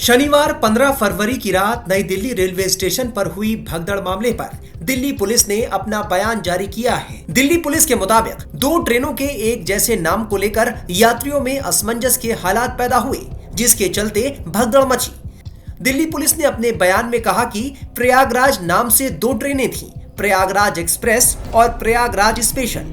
शनिवार 15 फरवरी की रात नई दिल्ली रेलवे स्टेशन पर हुई भगदड़ मामले पर दिल्ली पुलिस ने अपना बयान जारी किया है। दिल्ली पुलिस के मुताबिक दो ट्रेनों के एक जैसे नाम को लेकर यात्रियों में असमंजस के हालात पैदा हुए, जिसके चलते भगदड़ मची। दिल्ली पुलिस ने अपने बयान में कहा कि प्रयागराज नाम से दो ट्रेनें थीं, प्रयागराज एक्सप्रेस और प्रयागराज स्पेशल।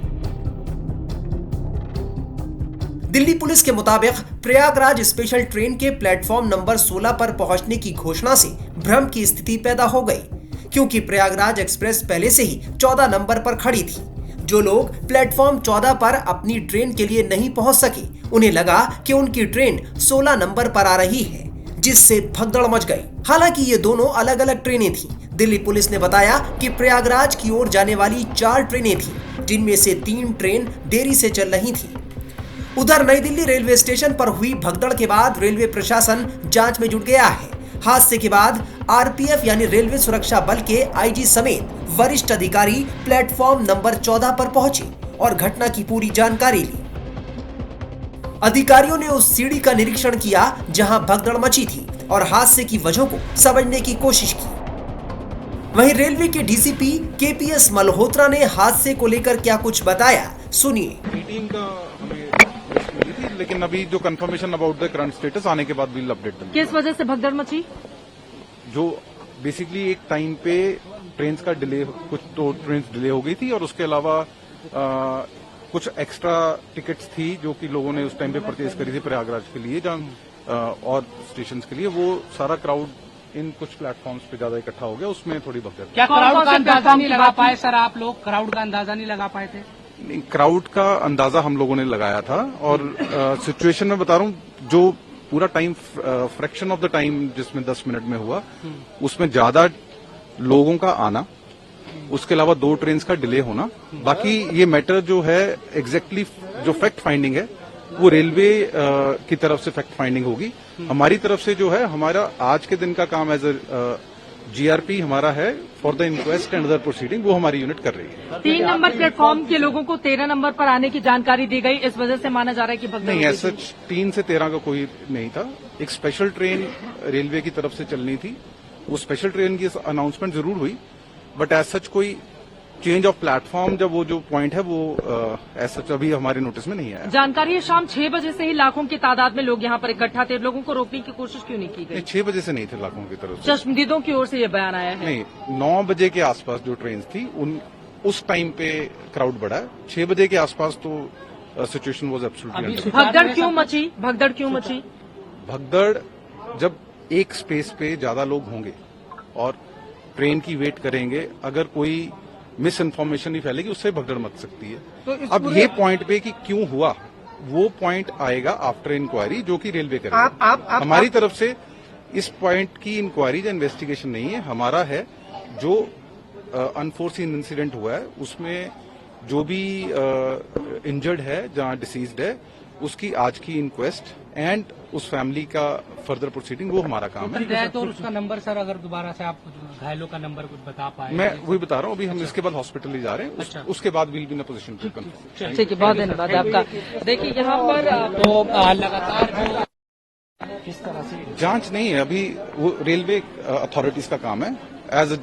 दिल्ली पुलिस के मुताबिक प्रयागराज स्पेशल ट्रेन के प्लेटफॉर्म नंबर 16 पर पहुंचने की घोषणा से भ्रम की स्थिति पैदा हो गई, क्योंकि प्रयागराज एक्सप्रेस पहले से ही 14 नंबर पर खड़ी थी। जो लोग प्लेटफॉर्म 14 पर अपनी ट्रेन के लिए नहीं पहुंच सके, उन्हें लगा कि उनकी ट्रेन 16 नंबर पर आ रही है, जिससे भगदड़ मच गई। हालांकि ये दोनों अलग अलग ट्रेनें थीं। दिल्ली पुलिस ने बताया कि प्रयागराज की ओर जाने वाली 4 ट्रेनें थीं, जिनमें से 3 ट्रेन देरी से चल रही थीं। उधर नई दिल्ली रेलवे स्टेशन पर हुई भगदड़ के बाद रेलवे प्रशासन जांच में जुट गया है। हादसे के बाद आरपीएफ यानी रेलवे सुरक्षा बल के आईजी समेत वरिष्ठ अधिकारी प्लेटफॉर्म नंबर 14 पर पहुंचे और घटना की पूरी जानकारी ली। अधिकारियों ने उस सीढ़ी का निरीक्षण किया जहां भगदड़ मची थी और हादसे की वजह को समझने की कोशिश की। वहीं रेलवे के डीसीपी केपीएस मल्होत्रा ने हादसे को लेकर क्या कुछ बताया, सुनिए। मीटिंग का हमें मिली थी, लेकिन अभी जो confirmation about the current status आने के बाद वील अपडेट देंगे। किस वजह से भगदड़ मची? जो बेसिकली एक टाइम पे ट्रेन का डिले, कुछ तो ट्रेन डिले हो गई थी और उसके अलावा कुछ एक्स्ट्रा टिकट्स थी जो कि लोगों ने उस टाइम पे परचेज करी थी प्रयागराज के लिए, जहां और स्टेशन के लिए। वो सारा क्राउड इन कुछ प्लेटफॉर्म्स पे ज्यादा इकट्ठा हो गया, उसमें थोड़ी भगदड़। क्या क्राउड का अंदाजा नहीं लगा पाए सर? आप लोग क्राउड का अंदाजा नहीं लगा पाए थे? क्राउड का अंदाजा हम लोगों ने लगाया था और सिचुएशन में बता रहा हूँ, जो पूरा time fraction of the time जिसमें 10 मिनट में हुआ, उसमें ज्यादा लोगों का आना, उसके अलावा 2 ट्रेन का डिले होना। बाकी ये मैटर जो है एग्जैक्टली जो फैक्ट फाइंडिंग है वो रेलवे की तरफ से फैक्ट फाइंडिंग होगी। हमारी तरफ से जो है, हमारा आज के दिन का काम एज ए जीआरपी हमारा है for the inquest and other proceeding, वो हमारी यूनिट कर रही है। 3 नंबर प्लेटफॉर्म के लोगों को 13 नंबर पर आने की जानकारी दी गई, इस वजह से माना जा रहा है कि भगदड़ नहीं, ऐसा 3 से 13 का कोई नहीं था। एक स्पेशल ट्रेन रेलवे की तरफ से चलनी थी, वो स्पेशल ट्रेन की अनाउंसमेंट जरूर हुई, बट एज सच कोई चेंज ऑफ प्लेटफॉर्म, जब वो जो पॉइंट है वो एज सच अभी हमारे नोटिस में नहीं आया। जानकारी है, शाम 6 बजे से ही लाखों की तादाद में लोग यहाँ पर इकट्ठा थे, लोगों को रोकने की कोशिश क्यों नहीं की गई? 6 बजे से नहीं थे लाखों की तरफ से, चश्मदीदों की ओर से ये बयान आया है। नहीं, 9 बजे के आसपास जो ट्रेन थी उस टाइम पे क्राउड बढ़ा है। 6 बजे के आसपास तो सिचुएशन वाज एब्सोल्युटली। भगदड़ क्यों मची? भगदड़ क्यों मची? भगदड़ जब एक स्पेस पे ज्यादा लोग होंगे और ट्रेन की वेट करेंगे, अगर कोई मिस इन्फॉर्मेशन नहीं फैलेगी, उससे भगदड़ मच सकती है। तो अब ये पॉइंट पे कि क्यों हुआ, वो पॉइंट आएगा आफ्टर इंक्वायरी, जो कि रेलवे करेगा। हमारी तरफ से इस पॉइंट की इंक्वायरी या इन्वेस्टिगेशन नहीं है, हमारा है जो अनफोर्सीन इंसिडेंट हुआ है उसमें जो भी इंजर्ड है, जहां डिसीज्ड है, उसकी आज की इंक्वेस्ट एंड उस फैमिली का फर्दर प्रोसीडिंग, वो हमारा काम है। तो उसका नंबर सर, अगर दोबारा से आप घायलों का नंबर कुछ बता पाए? मैं वही बता रहा हूँ, अभी हम इसके बाद हॉस्पिटल ले जा रहे हैं। अच्छा। उसके बाद will be in a position to confirm. ठीक है, बहुत धन्यवाद आपका। देखिए यहाँ पर तो लगातार किस तरह से जांच नहीं है, अभी वो रेलवे अथॉरिटीज का काम है। एज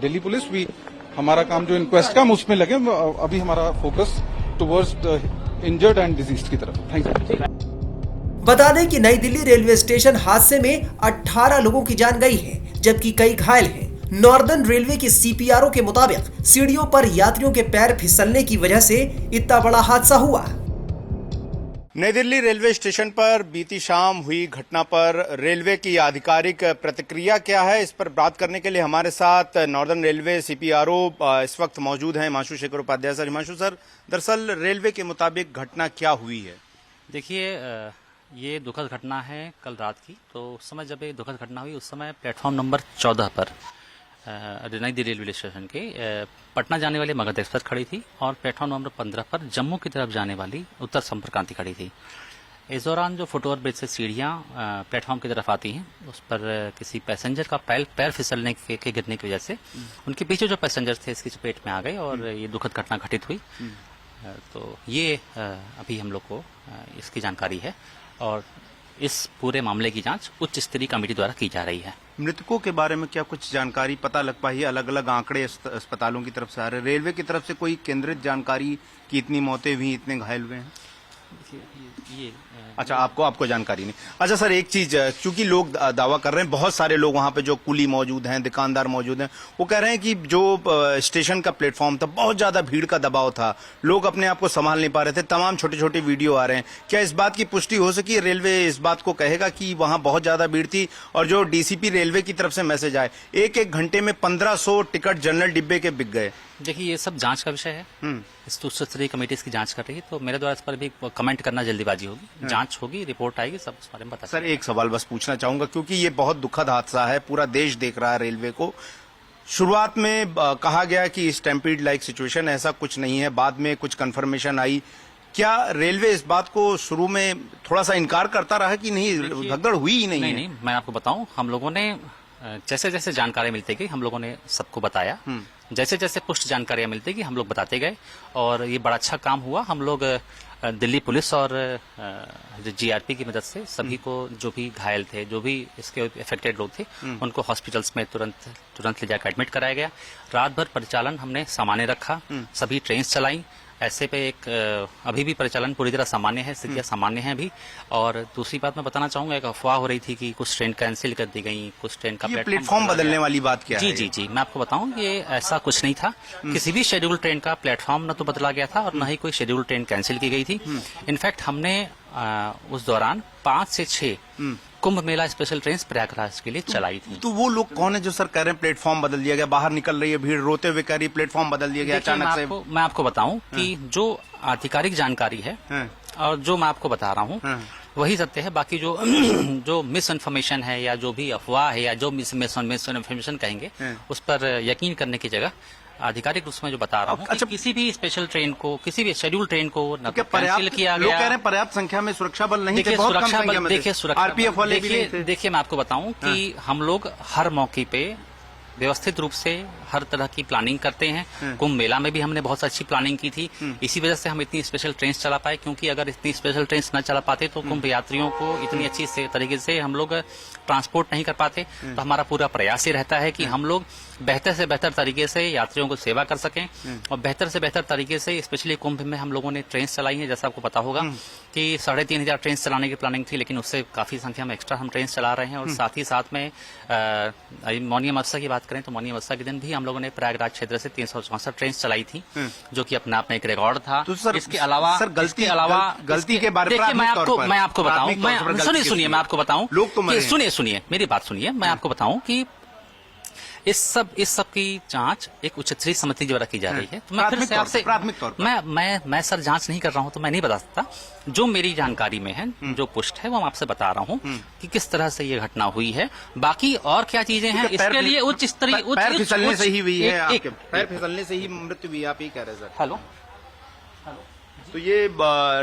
दिल्ली पुलिस भी हमारा काम जो इंक्वेस्ट का, हम उसमें लगे। अभी हमारा focus towards the injured and diseased की तरफ। Thank you. बता दें कि नई दिल्ली रेलवे स्टेशन हादसे में 18 लोगों की जान गई है, जबकि कई घायल हैं। नॉर्दर्न रेलवे के सीपीआरओ के मुताबिक सीढ़ियों पर यात्रियों के पैर फिसलने की वजह से इतना बड़ा हादसा हुआ। नई दिल्ली रेलवे स्टेशन पर बीती शाम हुई घटना पर रेलवे की आधिकारिक प्रतिक्रिया क्या है, इस पर बात करने के लिए हमारे साथ नॉर्दर्न रेलवे सीपीआरओ इस वक्त मौजूद हैं, हिमांशु शेखर उपाध्याय सर। हिमांशु सर, दरअसल रेलवे के मुताबिक घटना क्या हुई है? देखिए, ये दुखद घटना है कल रात की। तो उस समय जब ये दुखद घटना हुई, उस समय प्लेटफॉर्म नंबर 14 पर नई दिल्ली रेलवे स्टेशन के पटना जाने वाली मगध एक्सप्रेस खड़ी थी और प्लेटफॉर्म नंबर 15 पर जम्मू की तरफ जाने वाली उत्तर संपर्क क्रांति खड़ी थी। इस दौरान जो फुटओवर ब्रिज से सीढ़ियाँ प्लेटफॉर्म की तरफ आती हैं, उस पर किसी पैसेंजर का पैर फिसलने के गिरने की वजह से उनके पीछे जो पैसेंजर थे इसकी चपेट में आ गए और ये दुखद घटना घटित हुई। तो ये अभी हम लोग को इसकी जानकारी है और इस पूरे मामले की जांच उच्च स्तरीय कमेटी द्वारा की जा रही है। मृतकों के बारे में क्या कुछ जानकारी पता लग पाई है? अलग अलग आंकड़े अस्पतालों की तरफ से आ रहे हैं। रेलवे की तरफ से कोई केंद्रित जानकारी कि इतनी मौतें हुई, इतने घायल हुए हैं? ये अच्छा, आपको जानकारी नहीं। अच्छा सर, एक चीज, क्योंकि लोग दावा कर रहे हैं, बहुत सारे लोग वहां पे जो कुली मौजूद हैं, दुकानदार मौजूद हैं, वो कह रहे हैं कि जो स्टेशन का प्लेटफॉर्म था, बहुत ज्यादा भीड़ का दबाव था, लोग अपने आप को संभाल नहीं पा रहे थे, तमाम छोटे छोटे वीडियो आ रहे हैं। क्या इस बात की पुष्टि हो सकी? रेलवे इस बात को कहेगा कि वहां बहुत ज्यादा भीड़ थी? और जो डीसीपी रेलवे की तरफ से मैसेज आए, एक घंटे में 1500 टिकट जनरल डिब्बे के बिक गए। देखिए, ये सब जांच का विषय है। इस उच्च स्तरीय कमेटी इसकी जांच कर रही है, तो मेरे द्वारा इस पर भी कमेंट करना जल्दीबाजी होगी। जांच होगी, रिपोर्ट आएगी, सब उस बारे में बता। सर, एक सवाल बस पूछना चाहूंगा, क्योंकि ये बहुत दुखद हादसा है, पूरा देश देख रहा है रेलवे को। शुरुआत में कहा गया कि स्टैम्पीड लाइक सिचुएशन, ऐसा कुछ नहीं है, बाद में कुछ कंफर्मेशन आई। क्या रेलवे इस बात को शुरू में थोड़ा सा इनकार करता रहा कि नहीं, भगदड़ हुई ही नहीं? नहीं, मैं आपको बताऊं, हम लोगों ने जैसे जैसे जानकारी मिलती गई हम लोगों ने सबको बताया। जैसे जैसे पुष्ट जानकारियां मिलती गई हम लोग बताते गए, और ये बड़ा अच्छा काम हुआ। हम लोग दिल्ली पुलिस और जीआरपी की मदद से सभी को, जो भी घायल थे, जो भी इसके इफेक्टेड लोग थे, उनको हॉस्पिटल्स में तुरंत ले जाकर एडमिट कराया गया। रात भर परिचालन हमने सामान्य रखा, सभी ट्रेन चलाई। ऐसे पे अभी भी परिचालन पूरी तरह सामान्य है, स्थितियां सामान्य हैं अभी। और दूसरी बात मैं बताना चाहूंगा, एक अफवाह हो रही थी कि कुछ ट्रेन कैंसिल कर दी गई, कुछ ट्रेन का प्लेटफॉर्म बदलने वाली बात क्या है? जी, मैं आपको बताऊं, ये ऐसा कुछ नहीं था। किसी भी शेड्यूल ट्रेन का प्लेटफॉर्म न तो बदला गया था और न ही कोई शेड्यूल ट्रेन कैंसिल की गई थी। इनफैक्ट हमने उस दौरान 5 से 6 कुंभ मेला स्पेशल ट्रेन प्रयागराज के लिए चलाई थी। तो वो लोग कौन है जो सर कह रहे हैं प्लेटफॉर्म बदल दिया गया? बाहर निकल रही है भीड़, रोते हुए कह रही है प्लेटफॉर्म बदल दिया गया अचानक से। मैं आपको बताऊं कि जो आधिकारिक जानकारी है और जो मैं आपको बता रहा हूं वही सत्य है। बाकी जो मिस इन्फॉर्मेशन है या जो भी अफवाह है या जो मिस इन्फॉर्मेशन कहेंगे, उस पर यकीन करने की जगह आधिकारिक रूप में जो बता रहा हूँ, अच्छा, किसी भी स्पेशल ट्रेन को, किसी भी शेड्यूल ट्रेन को न तो कैंसिल किया गया। लोग कह रहे हैं पर्याप्त संख्या में सुरक्षा बल नहीं थे, बहुत कम संख्या में थे, आरपीएफ वाले भी नहीं थे। देखिए, मैं आपको बताऊं कि हम लोग हर मौके पे व्यवस्थित रूप से हर तरह की प्लानिंग करते हैं। कुंभ मेला में भी हमने बहुत अच्छी प्लानिंग की थी, इसी वजह से हम इतनी स्पेशल ट्रेन चला पाए। क्योंकि अगर इतनी स्पेशल ट्रेन न चला पाते तो कुंभ यात्रियों को इतनी अच्छी तरीके से हम लोग ट्रांसपोर्ट नहीं कर पाते। तो हमारा पूरा प्रयास ये रहता है कि हम लोग बेहतर से बेहतर तरीके से यात्रियों को सेवा कर सकें, और बेहतर से बेहतर तरीके से स्पेशली कुंभ में हम लोगों ने ट्रेन चलाई है। जैसा आपको पता होगा कि 3500 ट्रेन चलाने की प्लानिंग थी, लेकिन उससे काफी संख्या में एक्स्ट्रा हम ट्रेन चला रहे हैं। और साथ ही साथ में मौनी अमावस्या की बात करें तो मौनी अमावस्या के दिन भी हम लोगों ने प्रयागराज क्षेत्र से 364 ट्रेन चलाई थी, जो कि अपने आप में एक रिकॉर्ड था। तो सर, इसके अलावा गलती के बारे में मैं आपको बताऊं, सुनिए मैं आपको बताऊं, लोग तो सुनिए मेरी बात सुनिए, मैं आपको बताऊं कि इस सब की जांच एक उच्च स्तरीय समिति द्वारा की जा रही है। तो मैं फिर से आपसे प्राथमिक तौर पर मैं सर जांच नहीं कर रहा हूं, तो मैं नहीं बता सकता। जो मेरी जानकारी में है, जो पुष्ट है, वो मैं आपसे बता रहा हूं कि किस तरह से ये घटना हुई है। बाकी और क्या चीजें हैं, इसके लिए उच्च स्तरीय पैर फिसलने से ही हुई है, पैर फिसलने से ही मृत्यु हुई, आप ही कह रहे हैं सर। हेलो, तो ये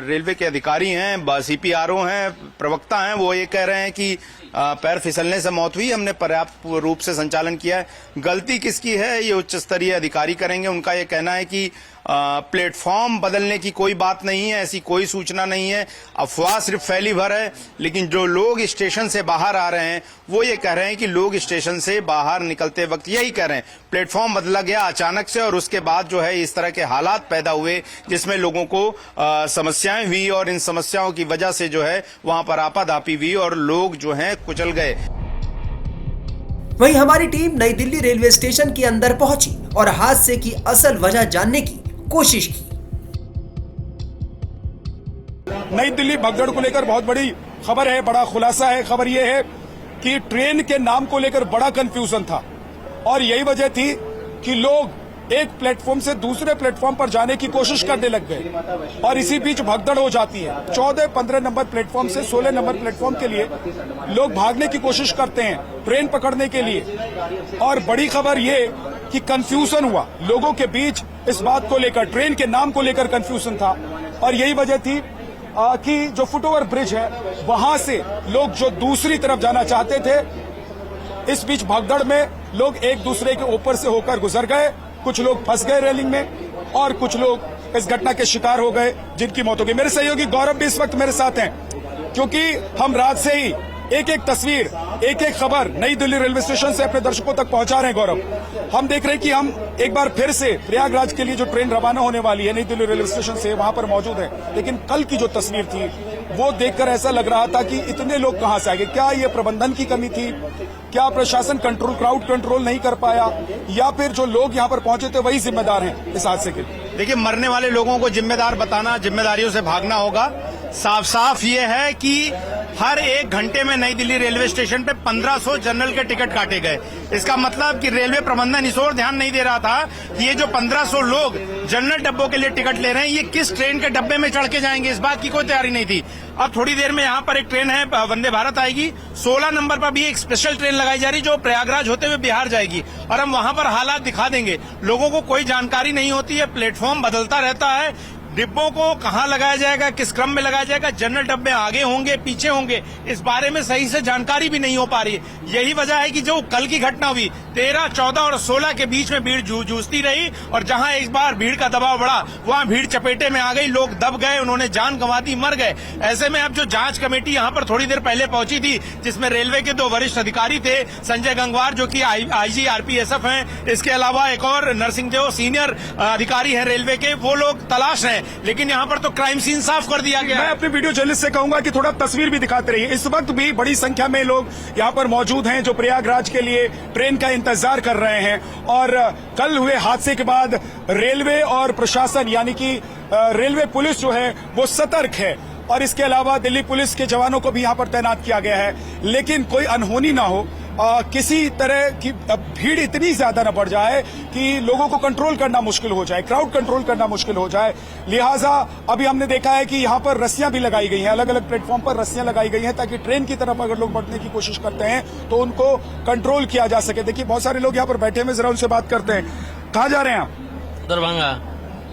रेलवे के अधिकारी हैं, सीपीआरओ हैं, प्रवक्ता हैं, वो ये कह रहे हैं कि पैर फिसलने से मौत हुई, हमने पर्याप्त रूप से संचालन किया है। गलती किसकी है ये उच्च स्तरीय अधिकारी करेंगे। उनका ये कहना है कि प्लेटफॉर्म बदलने की कोई बात नहीं है, ऐसी कोई सूचना नहीं है, अफवाह सिर्फ फैली भर है। लेकिन जो लोग स्टेशन से बाहर आ रहे हैं वो ये कह रहे हैं कि लोग स्टेशन से बाहर निकलते वक्त यही कह रहे हैं प्लेटफॉर्म बदला गया अचानक से, और उसके बाद जो है इस तरह के हालात पैदा हुए जिसमें लोगों को समस्याएं हुई, और इन समस्याओं की वजह से जो है वहां पर आपाधापी हुई और लोग जो है कुचल गए। वहीं हमारी टीम नई दिल्ली रेलवे स्टेशन के अंदर पहुंची और हादसे की असल वजह जानने की कोशिश की। नई दिल्ली भगदड़ को लेकर बहुत बड़ी खबर है, बड़ा खुलासा है। खबर यह है कि ट्रेन के नाम को लेकर बड़ा कंफ्यूजन था, और यही वजह थी कि लोग एक प्लेटफॉर्म से दूसरे प्लेटफॉर्म पर जाने की कोशिश करने लग गए, और इसी बीच भगदड़ हो जाती है। 14-15 नंबर प्लेटफॉर्म से 16 नंबर प्लेटफॉर्म के लिए लोग भागने की कोशिश करते हैं ट्रेन पकड़ने के लिए। और बड़ी खबर ये कि कंफ्यूजन हुआ लोगों के बीच इस बात को लेकर, ट्रेन के नाम को लेकर कंफ्यूजन था, और यही वजह थी कि जो फुटओवर ब्रिज है वहां से लोग जो दूसरी तरफ जाना चाहते थे, इस बीच भगदड़ में लोग एक दूसरे के ऊपर से होकर गुजर गए। कुछ लोग फंस गए रेलिंग में, और कुछ लोग इस घटना के शिकार हो गए जिनकी मौत हो गई। मेरे सहयोगी गौरव भी इस वक्त मेरे साथ हैं। क्योंकि हम रात से ही एक एक तस्वीर, एक एक खबर नई दिल्ली रेलवे स्टेशन से अपने दर्शकों तक पहुंचा रहे हैं। गौरव, हम देख रहे हैं कि हम एक बार फिर से प्रयागराज के लिए जो ट्रेन रवाना होने वाली है नई दिल्ली रेलवे स्टेशन से, वहां पर मौजूद है। लेकिन कल की जो तस्वीर थी वो देखकर ऐसा लग रहा था कि इतने लोग कहां से आ गए। क्या ये प्रबंधन की कमी थी? क्या प्रशासन क्राउड कंट्रोल नहीं कर पाया, या फिर जो लोग यहां पर पहुंचे थे वही जिम्मेदार हैं इस हादसे के? देखिए, मरने वाले लोगों को जिम्मेदार बताना, जिम्मेदारियों से भागना होगा। साफ साफ ये है कि हर 1 घंटे में नई दिल्ली रेलवे स्टेशन पे 1500 जनरल के टिकट काटे गए। इसका मतलब कि रेलवे प्रबंधन इस ओर ध्यान नहीं दे रहा था कि ये जो 1500 लोग जनरल डब्बों के लिए टिकट ले रहे हैं, ये किस ट्रेन के डब्बे में चढ़ के जाएंगे, इस बात की कोई तैयारी नहीं थी। अब थोड़ी देर में यहाँ पर एक ट्रेन है, वंदे भारत आएगी। 16 नंबर पर भी एक स्पेशल ट्रेन लगाई जा रही जो प्रयागराज होते हुए बिहार जाएगी, और हम वहां पर हालात दिखा देंगे। लोगों को कोई जानकारी नहीं होती है, प्लेटफॉर्म बदलता रहता है, डिब्बों को कहां लगाया जाएगा, किस क्रम में लगाया जाएगा, जनरल डब्बे आगे होंगे पीछे होंगे, इस बारे में सही से जानकारी भी नहीं हो पा रही है। यही वजह है कि जो कल की घटना हुई 13, 14 और 16 के बीच में भीड़ जूझती रही, और जहां एक बार भीड़ का दबाव बढ़ा वहां भीड़ चपेटे में आ गई, लोग दब गए, उन्होंने जान गंवा दी, मर गए। ऐसे में अब जो जांच कमेटी यहां पर थोड़ी देर पहले पहुंची थी, जिसमें रेलवे के 2 वरिष्ठ अधिकारी थे, संजय गंगवार जो कि आईजी RPSF हैं, इसके अलावा एक और नरसिंह देव सीनियर अधिकारी हैं रेलवे के, वो लोग तलाश हैं। लेकिन यहाँ पर तो क्राइम सीन साफ कर दिया गया। मैं अपने वीडियो जर्नलिस्ट से कहूंगा कि थोड़ा तस्वीर भी दिखाते रहिए। इस वक्त भी बड़ी संख्या में लोग यहाँ पर मौजूद हैं जो प्रयागराज के लिए ट्रेन का इंतजार कर रहे हैं। और कल हुए हादसे के बाद रेलवे और प्रशासन यानी कि रेलवे पुलिस जो है वो सतर्क है, और इसके अलावा दिल्ली पुलिस के जवानों को भी यहाँ पर तैनात किया गया है। लेकिन कोई अनहोनी ना हो, किसी तरह की भीड़ इतनी ज्यादा न बढ़ जाए कि लोगों को कंट्रोल करना मुश्किल हो जाए, क्राउड कंट्रोल करना मुश्किल हो जाए। लिहाजा अभी हमने देखा है कि यहाँ पर रस्सियां भी लगाई गई हैं, अलग अलग प्लेटफॉर्म पर रस्सियां लगाई गई हैं, ताकि ट्रेन की तरफ अगर लोग बढ़ने की कोशिश करते हैं तो उनको कंट्रोल किया जा सके। देखिए, बहुत सारे लोग यहाँ पर बैठे हुए, जरा उनसे बात करते हैं। कहाँ जा रहे हैं आप? दरभंगा।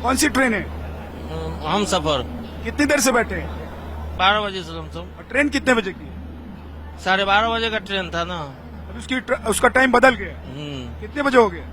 कौन सी ट्रेन है? हम सफर। कितनी देर से बैठे हैं? 12 बजे से हम सब। ट्रेन कितने बजे की? 12:30 बजे का ट्रेन था ना। उसका टाइम बदल गया। कितने बजे हो गया?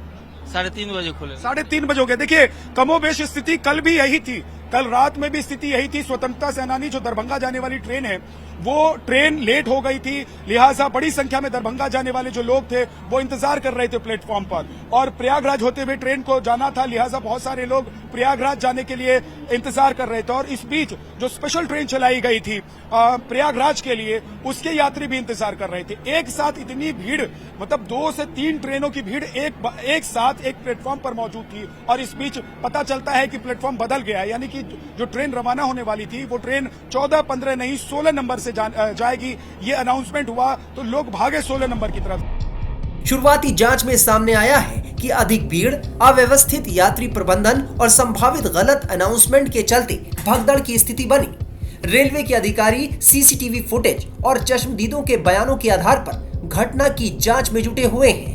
3:30 बजे खुले। 3:30 बजे हो गया। देखिए, कमोबेश स्थिति कल भी यही थी, कल रात में भी स्थिति यही थी। स्वतंत्रता सेनानी जो दरभंगा जाने वाली ट्रेन है वो ट्रेन लेट हो गई थी, लिहाजा बड़ी संख्या में दरभंगा जाने वाले जो लोग थे वो इंतजार कर रहे थे प्लेटफॉर्म पर, और प्रयागराज होते हुए ट्रेन को जाना था, लिहाजा बहुत सारे लोग प्रयागराज जाने के लिए इंतजार कर रहे थे। और इस बीच जो स्पेशल ट्रेन चलाई गई थी प्रयागराज के लिए, उसके यात्री भी इंतजार कर रहे थे। एक साथ इतनी भीड़, मतलब 2 से 3 ट्रेनों की भीड़ एक साथ एक प्लेटफॉर्म पर मौजूद थी, और इस बीच पता चलता है कि प्लेटफॉर्म बदल गया, यानी कि जो ट्रेन रवाना होने वाली थी वो ट्रेन 14, 15 नहीं 16 नंबर से जाएगी। ये अनाउंसमेंट हुआ तो लोग भागे 16 नंबर की तरफ। शुरुआती जांच में सामने आया है कि अधिक भीड़, अव्यवस्थित यात्री प्रबंधन और संभावित गलत अनाउंसमेंट के चलते भगदड़ की स्थिति बनी। रेलवे के अधिकारी CCTV फुटेज और चश्मदीदों के बयानों के आधार पर घटना की जांच में जुटे हुए हैं।